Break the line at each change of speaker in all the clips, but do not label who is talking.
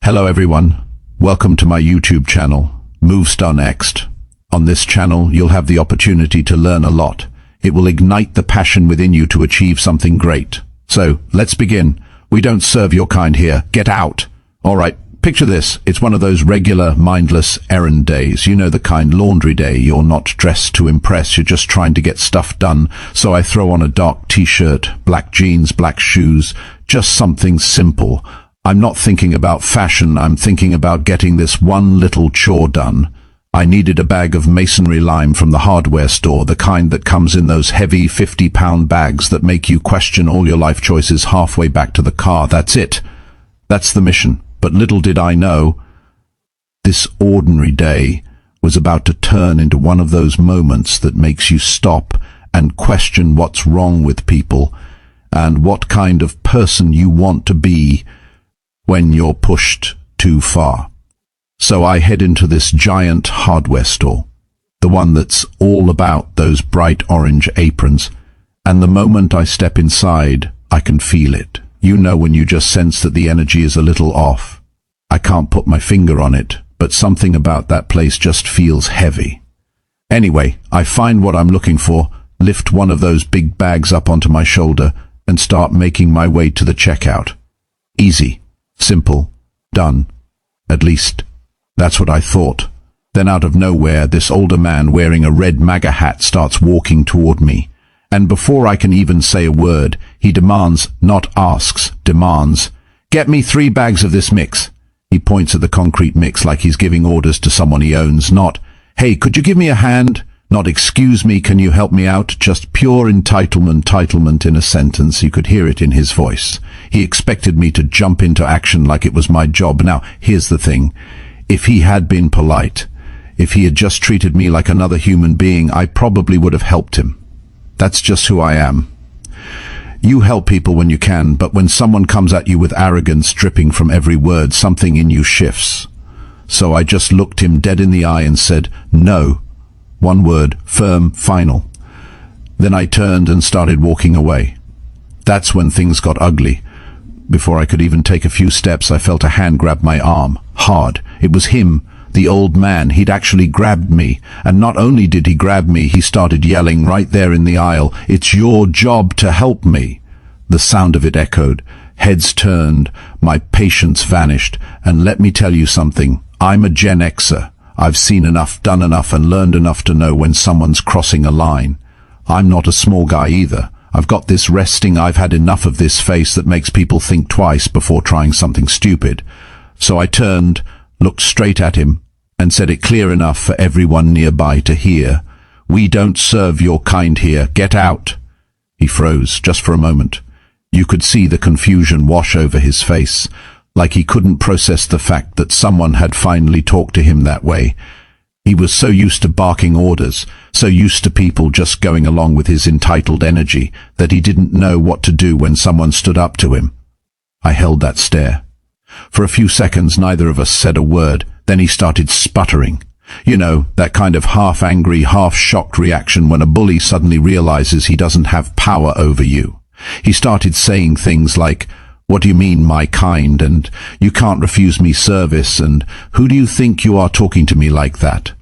Hello everyone, welcome to my YouTube channel, Motivational Next. On this channel you'll have the opportunity to learn a lot. It will ignite the passion within you to achieve something great. So, let's begin. We don't serve your kind here. Get out! Alright, picture this. It's one of those regular, mindless errand days. You know, the kind laundry day. You're not dressed to impress, you're just trying to get stuff done. So I throw on a dark t-shirt, black jeans, black shoes, just something simple. I'm not thinking about fashion, I'm thinking about getting this one little chore done. I needed a bag of masonry lime from the hardware store, the kind that comes in those heavy 50-pound bags that make you question all your life choices halfway back to the car. That's it. That's the mission. But little did I know, this ordinary day was about to turn into one of those moments that makes you stop and question what's wrong with people and what kind of person you want to be when you're pushed too far. So I head into this giant hardware store, the one that's all about those bright orange aprons, and the moment I step inside, I can feel it. You know when you just sense that the energy is a little off. I can't put my finger on it, but something about that place just feels heavy. Anyway, I find what I'm looking for, lift one of those big bags up onto my shoulder, and start making my way to the checkout. Easy. Simple. Done. At least, that's what I thought. Then out of nowhere, this older man wearing a red MAGA hat starts walking toward me. And before I can even say a word, he demands, not asks, demands, "Get me 3 bags of this mix." He points at the concrete mix like he's giving orders to someone he owns, not, "Hey, could you give me a hand?" Not, "Excuse me, can you help me out?" Just pure entitlement in a sentence. You could hear it in his voice. He expected me to jump into action like it was my job. Now, here's the thing. If he had been polite, if he had just treated me like another human being, I probably would have helped him. That's just who I am. You help people when you can, but when someone comes at you with arrogance dripping from every word, something in you shifts. So I just looked him dead in the eye and said, "No." One word, firm, final. Then I turned and started walking away. That's when things got ugly. Before I could even take a few steps, I felt a hand grab my arm. Hard. It was him, the old man. He'd actually grabbed me. And not only did he grab me, he started yelling right there in the aisle, "It's your job to help me." The sound of it echoed. Heads turned. My patience vanished. And let me tell you something. I'm a Gen Xer. I've seen enough, done enough, and learned enough to know when someone's crossing a line. I'm not a small guy either. I've got this resting, I've had enough of this face that makes people think twice before trying something stupid. So I turned, looked straight at him, and said it clear enough for everyone nearby to hear. "We don't serve your kind here. Get out." He froze, just for a moment. You could see the confusion wash over his face, like he couldn't process the fact that someone had finally talked to him that way. He was so used to barking orders, so used to people just going along with his entitled energy, that he didn't know what to do when someone stood up to him. I held that stare. For a few seconds, neither of us said a word. Then he started sputtering. You know, that kind of half-angry, half-shocked reaction when a bully suddenly realizes he doesn't have power over you. He started saying things like, "What do you mean, my kind?" and "You can't refuse me service," and "Who do you think you are talking to me like that?"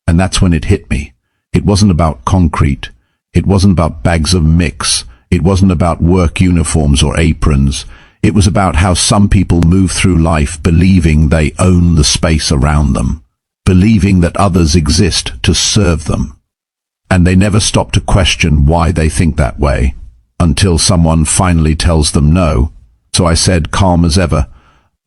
And that's when it hit me. It wasn't about concrete. It wasn't about bags of mix. It wasn't about work uniforms or aprons. It was about how some people move through life believing they own the space around them, believing that others exist to serve them. And they never stop to question why they think that way, until someone finally tells them no. So I said, calm as ever,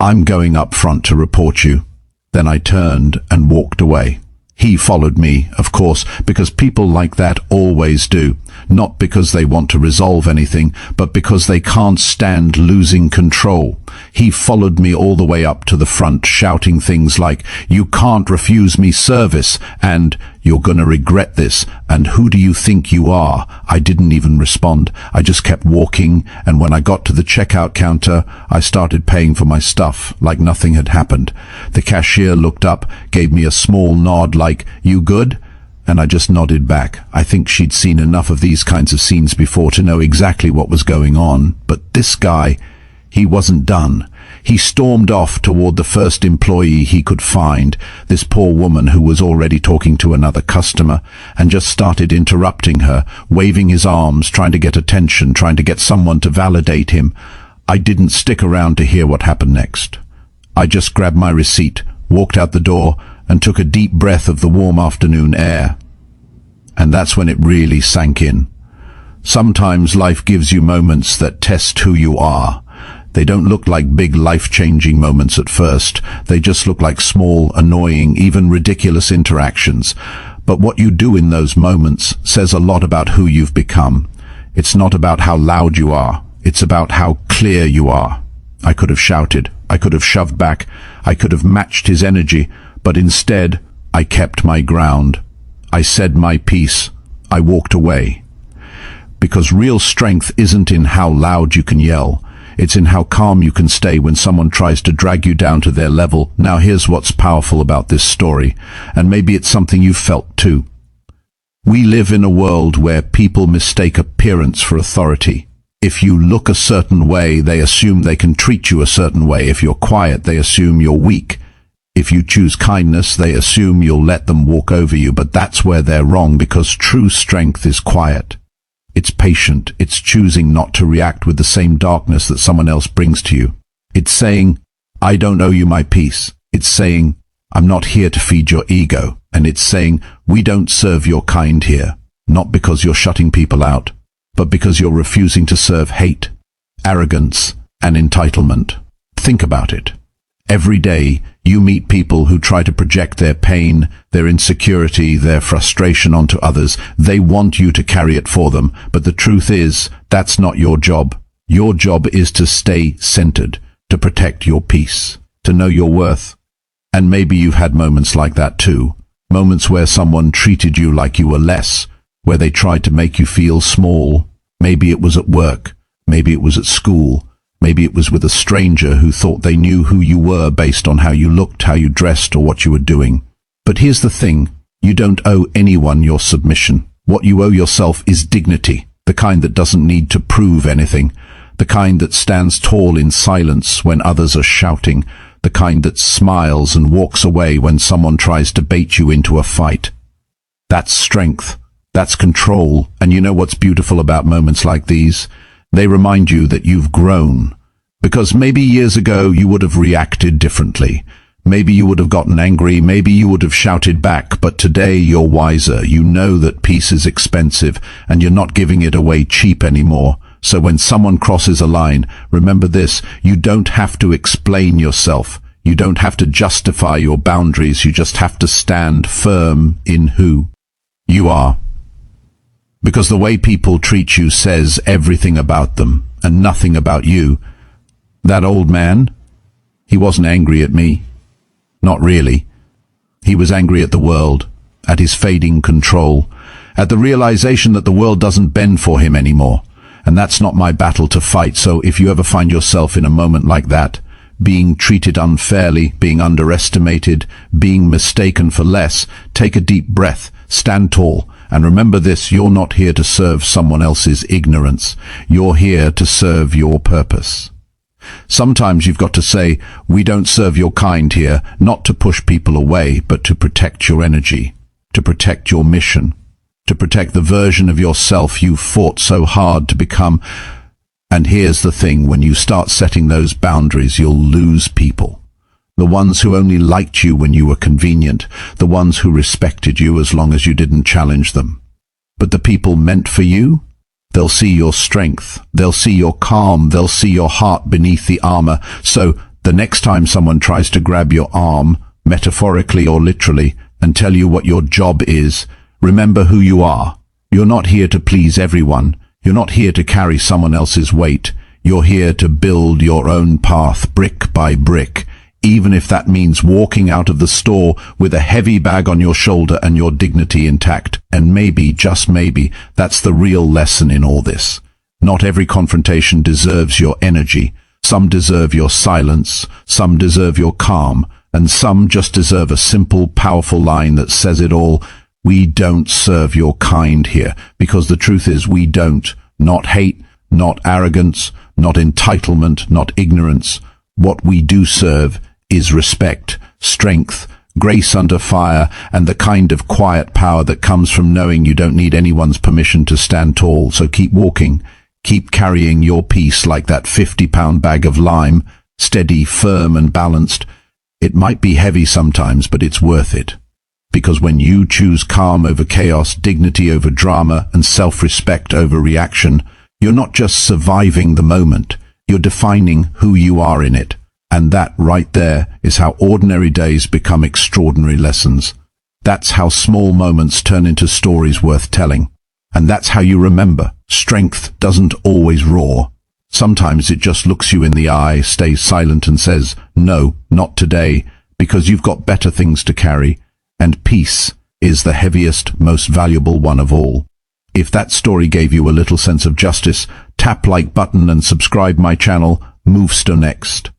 "I'm going up front to report you." Then I turned and walked away. He followed me, of course, because people like that always do. Not because they want to resolve anything, but because they can't stand losing control. He followed me all the way up to the front, shouting things like, "You can't refuse me service," and "You're gonna regret this," and "Who do you think you are?" I didn't even respond. I just kept walking, and when I got to the checkout counter, I started paying for my stuff like nothing had happened. The cashier looked up, gave me a small nod like, "You good?" And I just nodded back. I think she'd seen enough of these kinds of scenes before to know exactly what was going on. But this guy, he wasn't done. He stormed off toward the first employee he could find, this poor woman who was already talking to another customer, and just started interrupting her, waving his arms, trying to get attention, trying to get someone to validate him. I didn't stick around to hear what happened next. I just grabbed my receipt, walked out the door, and took a deep breath of the warm afternoon air. And that's when it really sank in. Sometimes life gives you moments that test who you are. They don't look like big life-changing moments at first. They just look like small, annoying, even ridiculous interactions. But what you do in those moments says a lot about who you've become. It's not about how loud you are. It's about how clear you are. I could have shouted. I could have shoved back. I could have matched his energy. But instead, I kept my ground. I said my piece. I walked away. Because real strength isn't in how loud you can yell. It's in how calm you can stay when someone tries to drag you down to their level. Now here's what's powerful about this story, and maybe it's something you've felt too. We live in a world where people mistake appearance for authority. If you look a certain way, they assume they can treat you a certain way. If you're quiet, they assume you're weak. If you choose kindness, they assume you'll let them walk over you. But that's where they're wrong, because true strength is quiet. It's patient. It's choosing not to react with the same darkness that someone else brings to you. It's saying, I don't owe you my peace. It's saying, I'm not here to feed your ego. And it's saying, we don't serve your kind here. Not because you're shutting people out, but because you're refusing to serve hate, arrogance, and entitlement. Think about it. Every day, you meet people who try to project their pain, their insecurity, their frustration onto others. They want you to carry it for them, but the truth is, that's not your job. Your job is to stay centered, to protect your peace, to know your worth. And maybe you've had moments like that too. Moments where someone treated you like you were less, where they tried to make you feel small. Maybe it was at work, maybe it was at school. Maybe it was with a stranger who thought they knew who you were based on how you looked, how you dressed, or what you were doing. But here's the thing, you don't owe anyone your submission. What you owe yourself is dignity, the kind that doesn't need to prove anything, the kind that stands tall in silence when others are shouting, the kind that smiles and walks away when someone tries to bait you into a fight. That's strength, that's control, and you know what's beautiful about moments like these? They remind you that you've grown. Because maybe years ago you would have reacted differently. Maybe you would have gotten angry, maybe you would have shouted back, but today you're wiser. You know that peace is expensive, and you're not giving it away cheap anymore. So when someone crosses a line, remember this, you don't have to explain yourself. You don't have to justify your boundaries. You just have to stand firm in who you are. Because the way people treat you says everything about them and nothing about you. That old man, he wasn't angry at me. Not really. He was angry at the world, at his fading control, at the realization that the world doesn't bend for him anymore. And that's not my battle to fight. So if you ever find yourself in a moment like that, being treated unfairly, being underestimated, being mistaken for less, take a deep breath, stand tall, and remember this, you're not here to serve someone else's ignorance. You're here to serve your purpose. Sometimes you've got to say, we don't serve your kind here, not to push people away, but to protect your energy, to protect your mission, to protect the version of yourself you've fought so hard to become. And here's the thing, when you start setting those boundaries, you'll lose people. The ones who only liked you when you were convenient, the ones who respected you as long as you didn't challenge them. But the people meant for you, they'll see your strength, they'll see your calm, they'll see your heart beneath the armor. So the next time someone tries to grab your arm, metaphorically or literally, and tell you what your job is, remember who you are. You're not here to please everyone. You're not here to carry someone else's weight. You're here to build your own path brick by brick. Even if that means walking out of the store with a heavy bag on your shoulder and your dignity intact. And maybe, just maybe, that's the real lesson in all this. Not every confrontation deserves your energy. Some deserve your silence, some deserve your calm, and some just deserve a simple, powerful line that says it all. We don't serve your kind here, because the truth is we don't. Not hate, not arrogance, not entitlement, not ignorance. What we do serve is respect, strength, grace under fire, and the kind of quiet power that comes from knowing you don't need anyone's permission to stand tall. So keep walking, keep carrying your peace like that 50-pound bag of lime, steady, firm and balanced. It might be heavy sometimes, but it's worth it. Because when you choose calm over chaos, dignity over drama, and self-respect over reaction, you're not just surviving the moment, you're defining who you are in it. And that right there is how ordinary days become extraordinary lessons. That's how small moments turn into stories worth telling. And that's how you remember, strength doesn't always roar. Sometimes it just looks you in the eye, stays silent and says, no, not today, because you've got better things to carry. And peace is the heaviest, most valuable one of all. If that story gave you a little sense of justice, tap like button and subscribe my channel, Motivational Next.